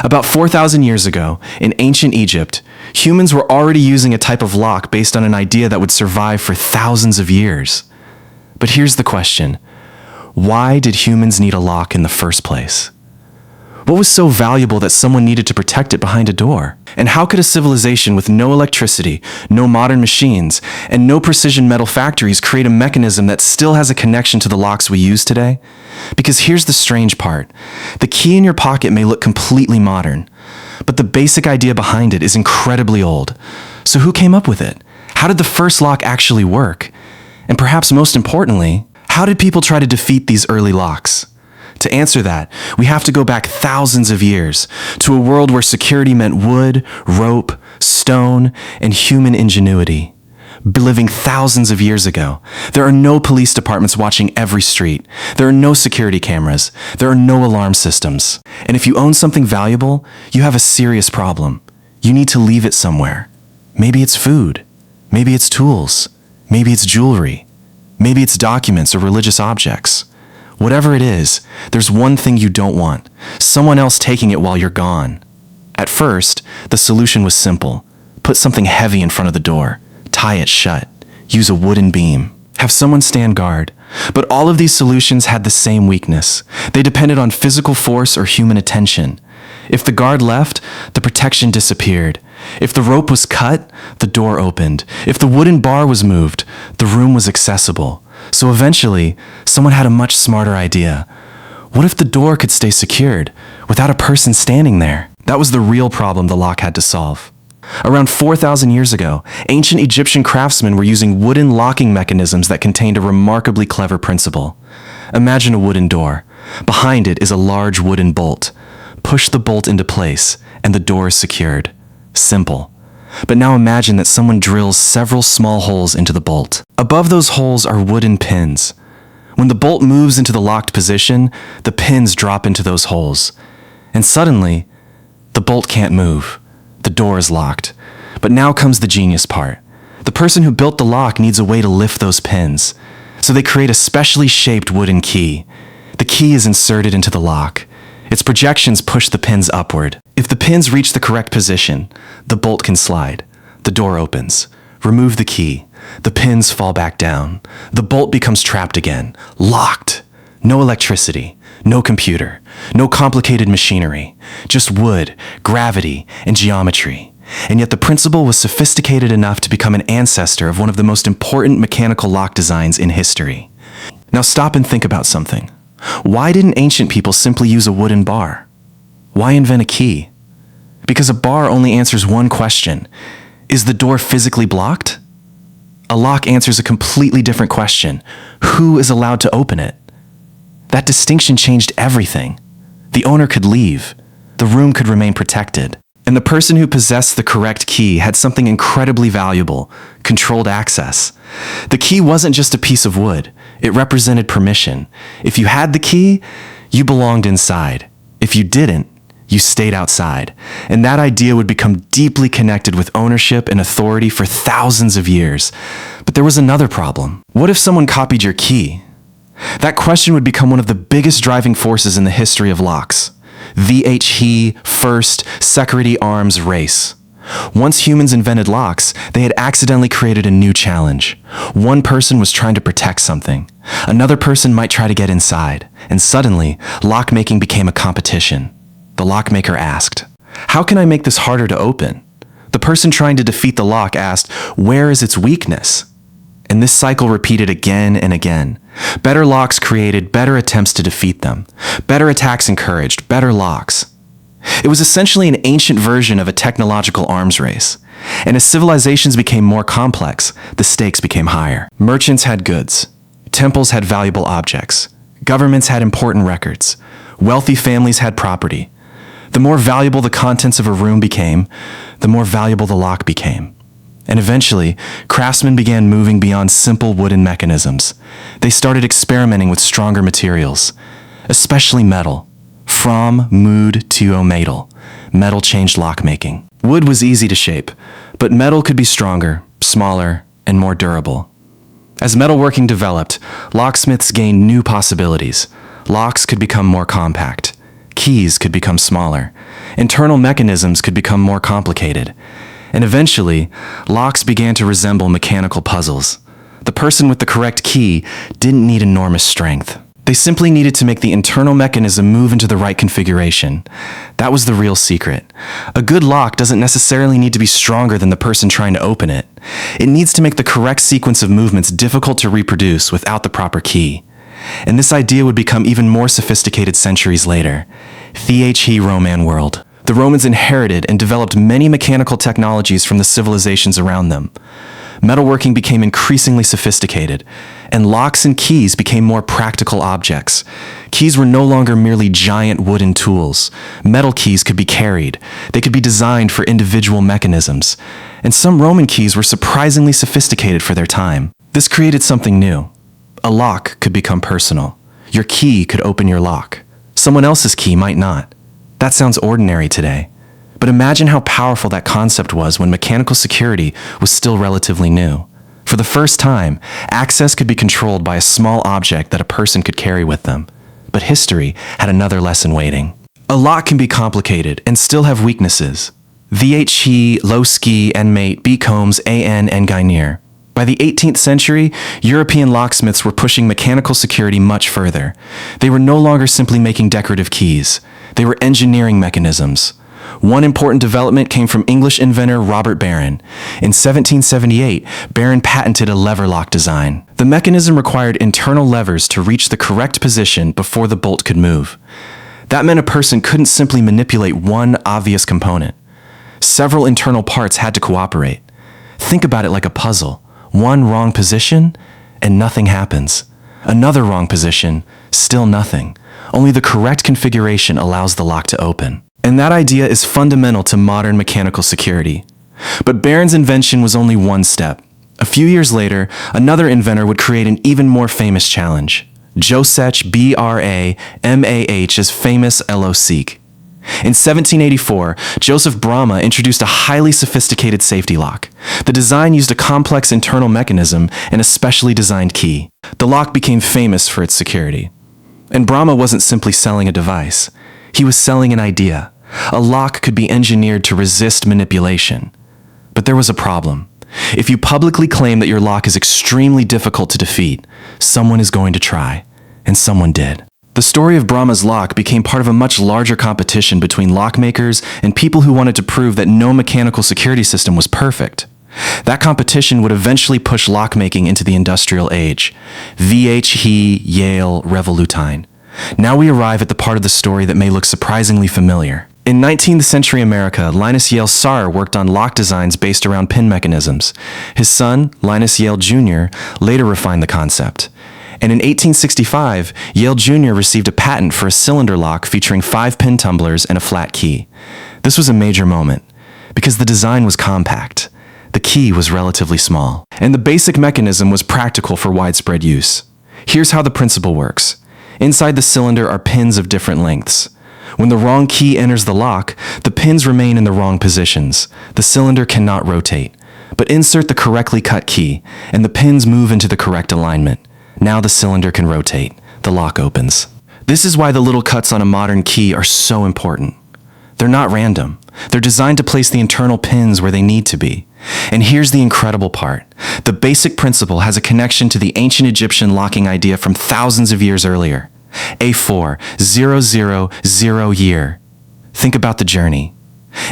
About 4,000 years ago, in ancient Egypt, humans were already using a type of lock based on an idea that would survive for thousands of years. But here's the question: why did humans need a lock in the first place? What was so valuable that someone needed to protect it behind a door? And how could a civilization with no electricity, no modern machines, and no precision metal factories create a mechanism that still has a connection to the locks we use today? Because here's the strange part. The key in your pocket may look completely modern, but the basic idea behind it is incredibly old. So who came up with it? How did the first lock actually work? And perhaps most importantly, how did people try to defeat these early locks? To answer that, we have to go back thousands of years to a world where security meant wood, rope, stone, and human ingenuity. Living thousands of years ago, there are no police departments watching every street. There are no security cameras. There are no alarm systems. And if you own something valuable, you have a serious problem. You need to leave it somewhere. Maybe it's food. Maybe it's tools. Maybe it's jewelry. Maybe it's documents or religious objects. Whatever it is, there's one thing you don't want: someone else taking it while you're gone. At first, the solution was simple. Put something heavy in front of the door. Tie it shut. Use a wooden beam. Have someone stand guard. But all of these solutions had the same weakness. They depended on physical force or human attention. If the guard left, the protection disappeared. If the rope was cut, the door opened. If the wooden bar was moved, the room was accessible. So eventually, someone had a much smarter idea. What if the door could stay secured without a person standing there? That was the real problem the lock had to solve. Around 4,000 years ago, ancient Egyptian craftsmen were using wooden locking mechanisms that contained a remarkably clever principle. Imagine a wooden door. Behind it is a large wooden bolt. Push the bolt into place, and the door is secured. Simple. But now imagine that someone drills several small holes into the bolt. Above those holes are wooden pins. When the bolt moves into the locked position, the pins drop into those holes. And suddenly, the bolt can't move. The door is locked. But now comes the genius part. The person who built the lock needs a way to lift those pins. So they create a specially shaped wooden key. The key is inserted into the lock. Its projections push the pins upward. If the pins reach the correct position, the bolt can slide. The door opens. Remove the key. The pins fall back down. The bolt becomes trapped again. Locked. No electricity. No computer. No complicated machinery. Just wood, gravity, and geometry. And yet the principle was sophisticated enough to become an ancestor of one of the most important mechanical lock designs in history. Now stop and think about something. Why didn't ancient people simply use a wooden bar? Why invent a key? Because a bar only answers one question. Is the door physically blocked? A lock answers a completely different question. Who is allowed to open it? That distinction changed everything. The owner could leave. The room could remain protected. And the person who possessed the correct key had something incredibly valuable: controlled access. The key wasn't just a piece of wood. It represented permission. If you had the key, you belonged inside. If you didn't, you stayed outside. And that idea would become deeply connected with ownership and authority for thousands of years. But there was another problem. What if someone copied your key? That question would become one of the biggest driving forces in the history of locks. The he, first, security arms race. Once humans invented locks, they had accidentally created a new challenge. One person was trying to protect something. Another person might try to get inside. And suddenly, lockmaking became a competition. The lockmaker asked, "How can I make this harder to open?" The person trying to defeat the lock asked, "Where is its weakness?" And this cycle repeated again and again. Better locks created better attempts to defeat them. Better attacks encouraged better locks. It was essentially an ancient version of a technological arms race. And as civilizations became more complex, the stakes became higher. Merchants had goods. Temples had valuable objects. Governments had important records. Wealthy families had property. The more valuable the contents of a room became, the more valuable the lock became. And eventually, craftsmen began moving beyond simple wooden mechanisms. They started experimenting with stronger materials, especially metal. From mood to metal. Metal changed lockmaking. Wood was easy to shape, but metal could be stronger, smaller, and more durable. As metalworking developed, locksmiths gained new possibilities. Locks could become more compact. Keys could become smaller. Internal mechanisms could become more complicated. And eventually, locks began to resemble mechanical puzzles. The person with the correct key didn't need enormous strength. They simply needed to make the internal mechanism move into the right configuration. That was the real secret. A good lock doesn't necessarily need to be stronger than the person trying to open it. It needs to make the correct sequence of movements difficult to reproduce without the proper key. And this idea would become even more sophisticated centuries later. The Roman world. The Romans inherited and developed many mechanical technologies from the civilizations around them. Metalworking became increasingly sophisticated, and locks and keys became more practical objects. Keys were no longer merely giant wooden tools. Metal keys could be carried. They could be designed for individual mechanisms. And some Roman keys were surprisingly sophisticated for their time. This created something new. A lock could become personal. Your key could open your lock. Someone else's key might not. That sounds ordinary today. But imagine how powerful that concept was when mechanical security was still relatively new. For the first time, access could be controlled by a small object that a person could carry with them. But history had another lesson waiting. A lock can be complicated and still have weaknesses. VHE, Loski, Enmate, Becombs, AN, and Guinier. By the 18th century, European locksmiths were pushing mechanical security much further. They were no longer simply making decorative keys. They were engineering mechanisms. One important development came from English inventor Robert Barron. In 1778, Barron patented a lever lock design. The mechanism required internal levers to reach the correct position before the bolt could move. That meant a person couldn't simply manipulate one obvious component. Several internal parts had to cooperate. Think about it like a puzzle. One wrong position, and nothing happens. Another wrong position, still nothing. Only the correct configuration allows the lock to open. And that idea is fundamental to modern mechanical security. But Barron's invention was only one step. A few years later, another inventor would create an even more famous challenge. Joseph Bramah's famous LO-Seek. In 1784, Joseph Bramah introduced a highly sophisticated safety lock. The design used a complex internal mechanism and a specially designed key. The lock became famous for its security. And Bramah wasn't simply selling a device. He was selling an idea. A lock could be engineered to resist manipulation. But there was a problem. If you publicly claim that your lock is extremely difficult to defeat, someone is going to try. And someone did. The story of Bramah's lock became part of a much larger competition between lockmakers and people who wanted to prove that no mechanical security system was perfect. That competition would eventually push lockmaking into the industrial age. Yale Revolutine. Now we arrive at the part of the story that may look surprisingly familiar. In 19th century America, Linus Yale Sarr worked on lock designs based around pin mechanisms. His son, Linus Yale Jr., later refined the concept. And in 1865, Yale Jr. received a patent for a cylinder lock featuring 5 pin tumblers and a flat key. This was a major moment, because the design was compact. The key was relatively small, and the basic mechanism was practical for widespread use. Here's how the principle works. Inside the cylinder are pins of different lengths. When the wrong key enters the lock, the pins remain in the wrong positions. The cylinder cannot rotate. But insert the correctly cut key, and the pins move into the correct alignment. Now the cylinder can rotate. The lock opens. This is why the little cuts on a modern key are so important. They're not random. They're designed to place the internal pins where they need to be. And here's the incredible part. The basic principle has a connection to the ancient Egyptian locking idea from thousands of years earlier. A4,000 year. Think about the journey.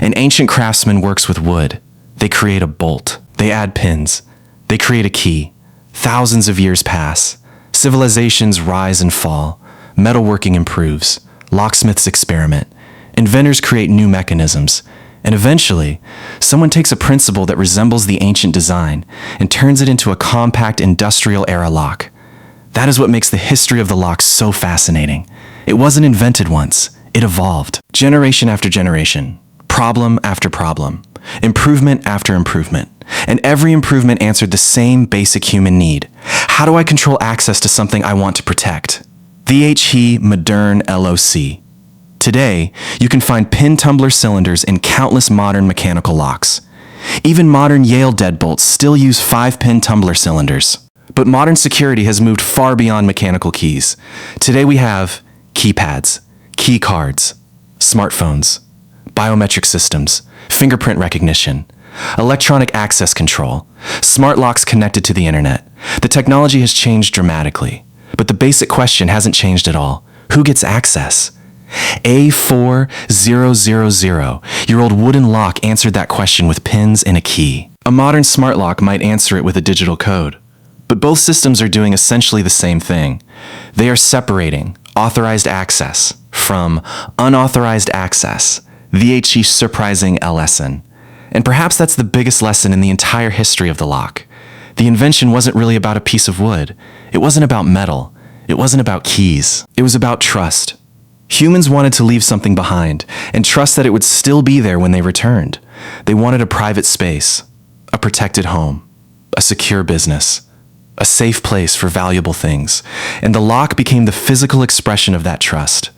An ancient craftsman works with wood. They create a bolt. They add pins. They create a key. Thousands of years pass. Civilizations rise and fall. Metalworking improves. Locksmiths experiment. Inventors create new mechanisms. And eventually, someone takes a principle that resembles the ancient design and turns it into a compact industrial-era lock. That is what makes the history of the lock so fascinating. It wasn't invented once. It evolved. Generation after generation. Problem after problem. Improvement after improvement. And every improvement answered the same basic human need. How do I control access to something I want to protect? The modern LOC. Today, you can find pin-tumbler cylinders in countless modern mechanical locks. Even modern Yale deadbolts still use 5-pin tumbler cylinders. But modern security has moved far beyond mechanical keys. Today we have keypads. Key cards, smartphones, biometric systems, fingerprint recognition, electronic access control, smart locks connected to the internet. The technology has changed dramatically, but the basic question hasn't changed at all. Who gets access? A4000-year-old wooden lock answered that question with pins and a key. A modern smart lock might answer it with a digital code. But both systems are doing essentially the same thing. They are separating authorized access from unauthorized access, the surprising lesson. And perhaps that's the biggest lesson in the entire history of the lock. The invention wasn't really about a piece of wood. It wasn't about metal. It wasn't about keys. It was about trust. Humans wanted to leave something behind and trust that it would still be there when they returned. They wanted a private space, a protected home, a secure business, a safe place for valuable things, and the lock became the physical expression of that trust.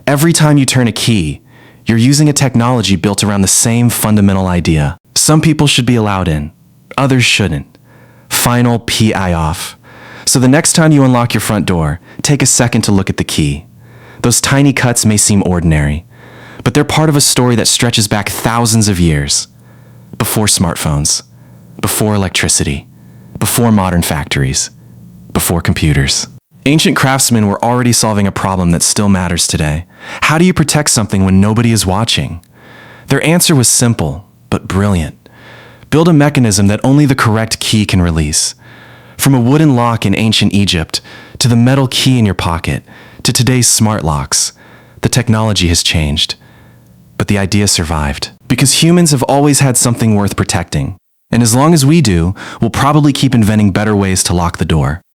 Every time you turn a key, you're using a technology built around the same fundamental idea. Some people should be allowed in, others shouldn't. Final PI off. So the next time you unlock your front door, take a second to look at the key. Those tiny cuts may seem ordinary, but they're part of a story that stretches back thousands of years. Before smartphones, before electricity, before modern factories, before computers. Ancient craftsmen were already solving a problem that still matters today. How do you protect something when nobody is watching? Their answer was simple, but brilliant. Build a mechanism that only the correct key can release. From a wooden lock in ancient Egypt, to the metal key in your pocket, to today's smart locks, the technology has changed. But the idea survived. Because humans have always had something worth protecting. And as long as we do, we'll probably keep inventing better ways to lock the door.